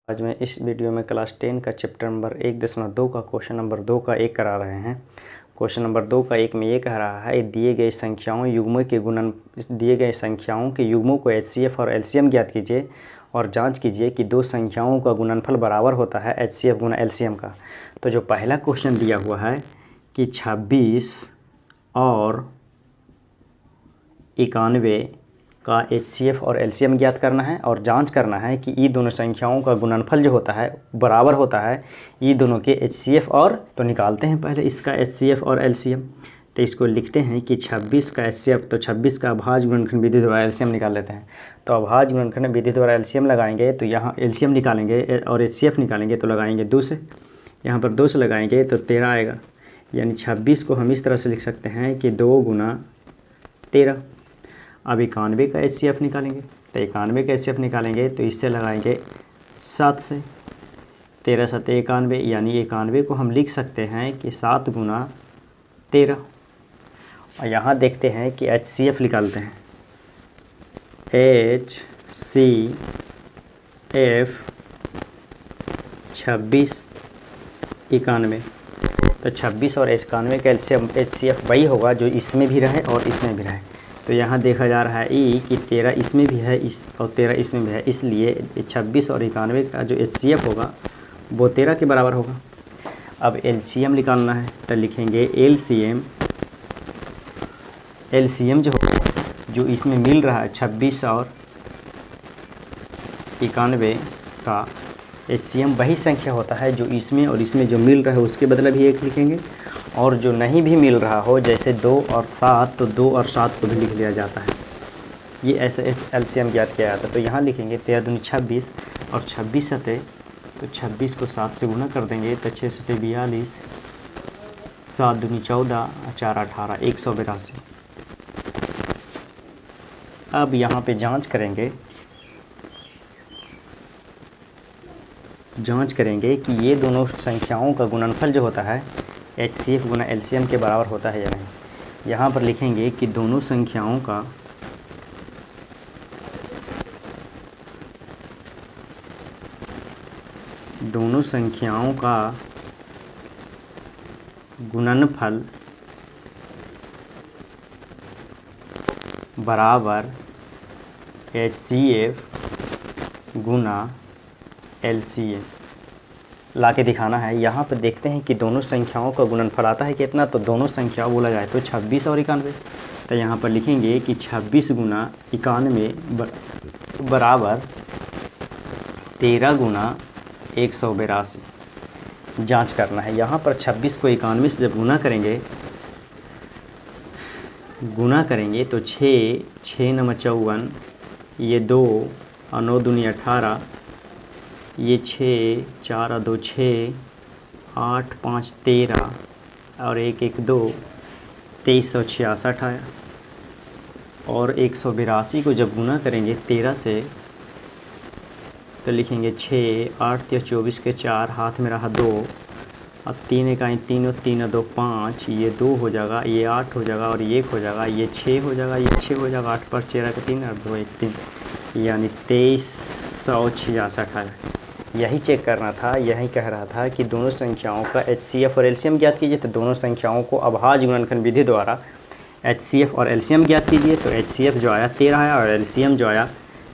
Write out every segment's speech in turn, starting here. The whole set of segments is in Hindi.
आज मैं इस वीडियो में क्लास 10 का चैप्टर नंबर 1.2 का क्वेश्चन नंबर 2 का 1 करा रहे हैं। क्वेश्चन नंबर 2 का 1 में ये कह रहा है दिए गए संख्याओं के युग्मों को एचसीएफ और एलसीएम ज्ञात कीजिए और जांच कीजिए कि दो संख्याओं का गुणनफल बराबर होता है एचसीएफ गुना एलसीएम का। तो जो पहला क्वेश्चन दिया हुआ है कि 26 और 91 का एचसीएफ और एलसीएम ज्ञात करना है और जांच करना है कि ये दोनों संख्याओं का गुणनफल जो होता है बराबर होता है ये दोनों के एचसीएफ और। तो निकालते हैं पहले इसका एचसीएफ और एलसीएम। तो इसको लिखते हैं कि 26 का एचसीएफ, तो 26 का अभाज्य गुणनखंड विधि द्वारा एलसीएम निकाल लेते हैं। तो अभाज्य गुणनखंड विधि द्वारा एलसीएम लगाएंगे तो यहाँ एलसीएम निकालेंगे और एचसीएफ निकालेंगे तो लगाएंगे 2 से, यहाँ पर 2 से लगाएंगे तो 13 आएगा। यानी 26 को हम इस तरह से लिख सकते हैं कि 2 गुना 13। अब 91 का एचसीएफ निकालेंगे तो 91 का एचसीएफ निकालेंगे तो इससे लगाएंगे 7 से, 13 7 91, यानी 91 को हम लिख सकते हैं कि 7 गुना 13। और यहाँ देखते हैं कि एचसीएफ निकालते हैं, HCF 26 91। तो 26 और 91 का एचसीएफ वही होगा जो इसमें भी रहे और इसमें भी रहे। तो यहाँ देखा जा रहा है कि 13 इसमें भी है और 13 इसमें भी है, इसलिए 26 और 91 का जो एचसीएफ होगा वो 13 के बराबर होगा। अब एलसीएम निकालना है तो लिखेंगे एलसीएम जो इसमें मिल रहा है 26 और 91 का एचसीएम वही संख्या होता है जो इसमें और इसमें जो मिल रहा है उसके बदले भी 1 लिखेंगे, और जो नहीं भी मिल रहा हो जैसे 2 और 7 तो 2 और 7 को भी लिख लिया जाता है। ये ऐसे एलसीएम ज्ञात किया जाता है। तो यहाँ लिखेंगे 13 दूनी 26 और 26 सते, तो 26 को 7 से गुना कर देंगे तो 6 सते 42, 7 दूनी 14, 4 18, 182। अब यहाँ पे जांच करेंगे कि ये दोनों संख्याओं का गुणनफल जो होता है एचसीएफ गुना एलसीएम के बराबर होता है या नहीं। यहाँ पर लिखेंगे कि दोनों संख्याओं का गुणनफल बराबर एचसीएफ गुना एलसीएम ला के दिखाना है। यहाँ पर देखते हैं कि दोनों संख्याओं का गुणनफल आता है कितना, तो दोनों संख्याओं बोला जाए तो 26 और 91। तो यहाँ पर लिखेंगे कि 26 गुना 91 बराबर 13 गुना 182। जांच करना है। यहाँ पर 26 को 91 से जब गुना करेंगे तो 6 6 नम 54, ये 2 और 9 दूनी 18, ये 6 4 और 2 6, 8 5 13 और 1 1 2, 2366 आया। और 182 को जब गुना करेंगे 13 से तो लिखेंगे 6 8 3 24 के 4, हाथ में रहा 2 और 3 1 3 और 3 और 2 5, ये 2 हो जाएगा, ये 8 हो जाएगा और ये 1 हो जाएगा, ये 6 हो जाएगा, ये 6 हो जाएगा, 8 पर 13 के 3 और 2 1 3, यानी 2366 आया। यही चेक करना था, यही कह रहा था कि दोनों संख्याओं का एचसीएफ और एलसीएम ज्ञात कीजिए। तो दोनों संख्याओं को अभाज्य गुणनखंड विधि द्वारा एचसीएफ और एलसीएम ज्ञात कीजिए। तो एचसीएफ जो आया 13 आया और एलसीएम जो आया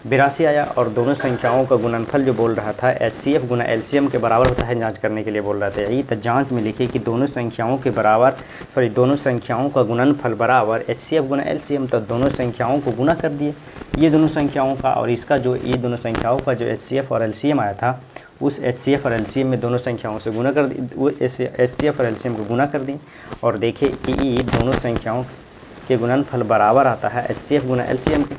82 आया। और दोनों संख्याओं का गुणनफल जो बोल रहा था एचसीएफ गुना एलसीएम के बराबर होता है, जांच करने के लिए बोल रहे थे। यही तो जांच में लिखे कि दोनों संख्याओं का गुणनफल बराबर एचसीएफ गुना एलसीएम। तो दोनों संख्याओं को गुना कर दिए, ये दोनों संख्याओं का और इसका जो ये दोनों संख्याओं का जो एचसीएफ और एलसीएम आया था उस एचसीएफ और एलसीएम में दोनों संख्याओं से गुना कर दी, वो एचसीएफ और एलसीएम को गुना कर दी और देखे कि ये दोनों संख्याओं के गुणनफल बराबर आता है एचसीएफ गुना एलसीएम के।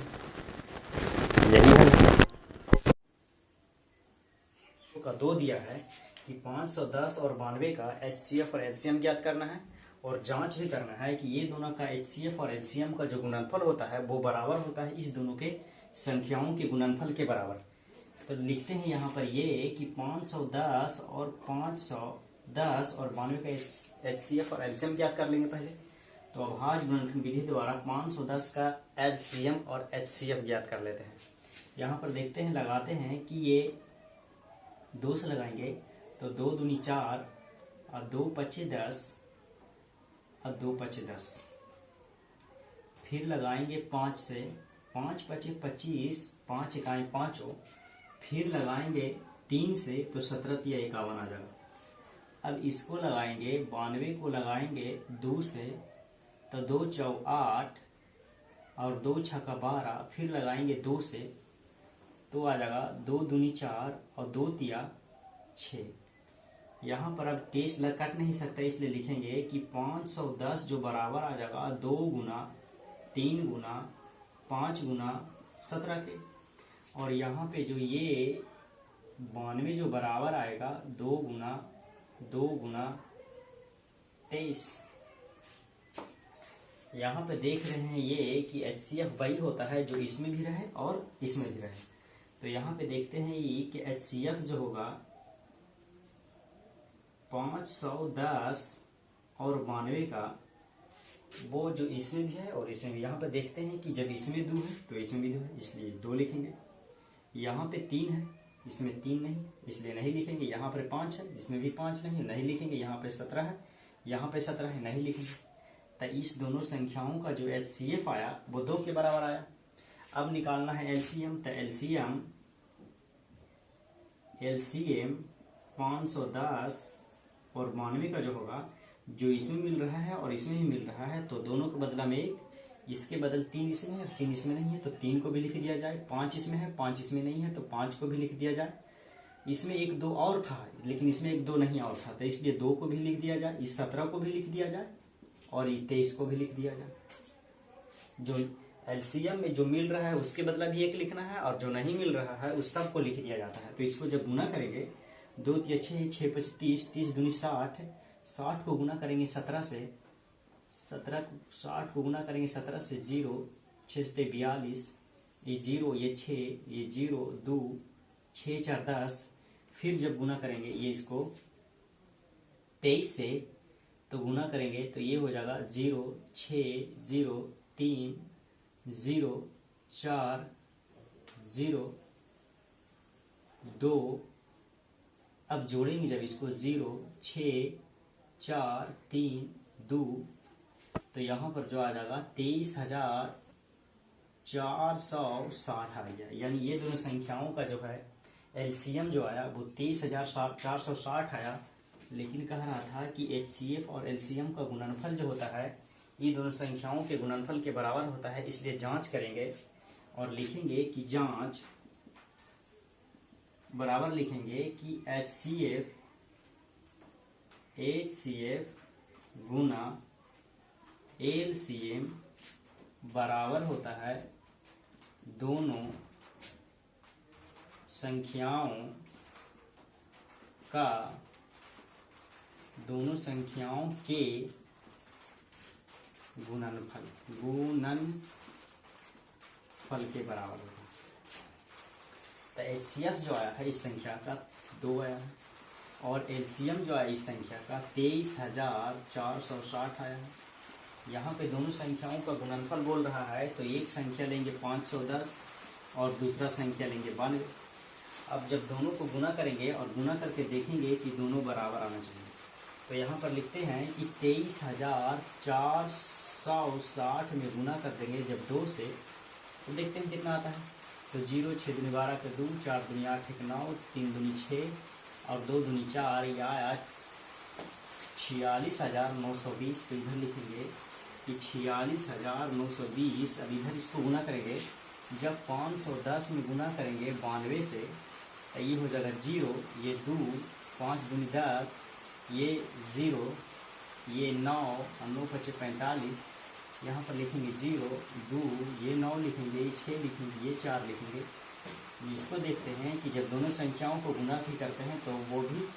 यही है का 2 दिया है कि 510 और 92 का एचसीएफ और एलसीएम ज्ञात करना है और जांच भी करना है कि ये दोनों का एचसीएफ और एलसीएम का जो गुणनफल होता है वो बराबर होता है इस दोनों के संख्याओं के गुणनफल के बराबर। तो लिखते हैं यहाँ पर ये कि 510 और 92 का एचसीएफ और एलसीएम ज्ञात कर लेंगे पहले। तो अभाज्य गुणनखंड विधि द्वारा 510 का एलसीएम और एचसीएफ ज्ञात कर लेते हैं। यहाँ पर देखते हैं, लगाते हैं कि ये 2 से लगाएंगे तो 2 दूनी 4 और 2 पच्चे 10 और 2 पच्चे 10। फिर लगाएंगे 5 से, 5 पच्चे 25, 5 इकाई 5। फिर लगाएंगे 3 से तो 17 तिया 51 आ जाएगा। अब इसको लगाएंगे 92 को लगाएंगे 2 से तो 2 चौ 8 और 2 छक्का 12। फिर लगाएंगे 2 से तो आ जाएगा 2 दूनी 4 और 2 तिया 6। यहाँ पर अब 23 कट नहीं सकता, इसलिए लिखेंगे कि 510 जो बराबर आ जाएगा 2 गुना 3 गुना 5 गुना 17 के। और यहाँ पे जो ये 92 जो बराबर आएगा 2 गुना 23। यहाँ पे देख रहे हैं ये कि HCF वही होता है जो इसमें भी रहे और इसमें भी रहे। तो यहाँ पे देखते हैं ये कि HCF जो होगा 510 और 92 का, वो जो इसमें भी है और इसमें भी। यहाँ पे देखते हैं कि जब इसमें 2 है तो इसमें भी 2 है, इसलिए 2 लिखेंगे। यहाँ पे 3 है, इसमें 3 नहीं, इसलिए नहीं लिखेंगे। यहाँ पर 5 है, इसमें भी 5 नहीं लिखेंगे। यहाँ पे 17 है, यहाँ पे 17 है, नहीं लिखेंगे। तो इस दोनों संख्याओं का जो HCF आया वो 2 के बराबर आया। अब निकालना है LCM। तो LCM 510 और 92 का जो होगा, जो इसमें मिल रहा है और इसमें ही मिल रहा है, तो दोनों के बदला में 1, इसके बदल 3 इसमें है, 3 इसमें नहीं है तो 3 को भी लिख दिया जाए। 5 इसमें है, 5 इसमें नहीं है तो 5 को भी लिख दिया जाए। इसमें 1 2 और था, लेकिन इसमें 1 2 नहीं और था, तो इसलिए 2 को भी लिख दिया जाए। इस 17 को भी लिख दिया जाए और 23 को भी लिख दिया जाए। जो LCM में जो मिल रहा है उसके बदला भी 1 लिखना है, और जो नहीं मिल रहा है उस सब को लिख दिया जाता है। तो इसको जब गुना करेंगे 2 तिया 6, 6 5 30, 30 दूनी 60, 60 को गुना करेंगे 17 से, 60 को गुना करेंगे 17 से 0, 6 से 42, ये 0 ये 6, ये 0 2, 6 4 10। फिर जब गुना करेंगे ये इसको 23 से तो गुना करेंगे तो ये हो जाएगा 0 6 0 3 0 4 0 2। अब जोड़ेंगे जब इसको 0 6 4 3 2, तो यहाँ पर जो आ जाएगा 23,460 आ गया। यानी ये दोनों संख्याओं का जो है LCM जो आया वो 23,460 आया। लेकिन कह रहा था कि HCF और LCM का गुणनफल जो होता है ये दोनों संख्याओं के गुणनफल के बराबर होता है, इसलिए जांच करेंगे और लिखेंगे कि जांच बराबर लिखेंगे कि HCF गुना LCM बराबर होता है दोनों संख्याओं के गुणनफल के बराबर होगा। तो HCF जो आया है इस संख्या का 2 आया है, और LCM जो आया इस संख्या का 23,460 आया है। यहाँ पे दोनों संख्याओं का गुणनफल बोल रहा है, तो एक संख्या लेंगे 510 और दूसरा संख्या लेंगे 92। अब जब दोनों को गुना करेंगे और गुना करके देखेंगे कि दोनों बराबर आना चाहिए, तो यहाँ पर लिखते हैं कि 23,460 में गुना कर देंगे जब 2 से, तो देखते हैं कितना आता है। तो 0 6 दूनी 12 के 2, 4 दूनी 8 1 9, 3 दूनी 6 और 2 दूनी 4, या आया 46,920। तो इधर लिखेंगे कि 46,920। अब इधर इसको गुना करेंगे, जब 510 में गुना करेंगे 92 से, तो ये हो जाएगा 0, ये 2, 5 दूनी 10, ये 0, ये 9 और 9 5 45। यहाँ पर लिखेंगे 0 2, ये 9 लिखेंगे, ये 6 लिखेंगे, ये 4 लिखेंगे। इसको देखते हैं कि जब दोनों संख्याओं को गुना भी करते हैं तो वो भी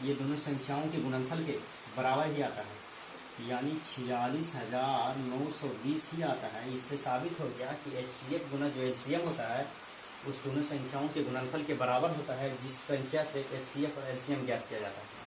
ये दोनों संख्याओं के गुणनफल के बराबर ही आता है, यानी 46,920 ही आता है। इससे साबित हो गया कि HCF गुना जो LCM होता है उस दोनों संख्याओं के गुणनफल के बराबर होता है, जिस संख्या से HCF और LCM ज्ञात किया जाता है।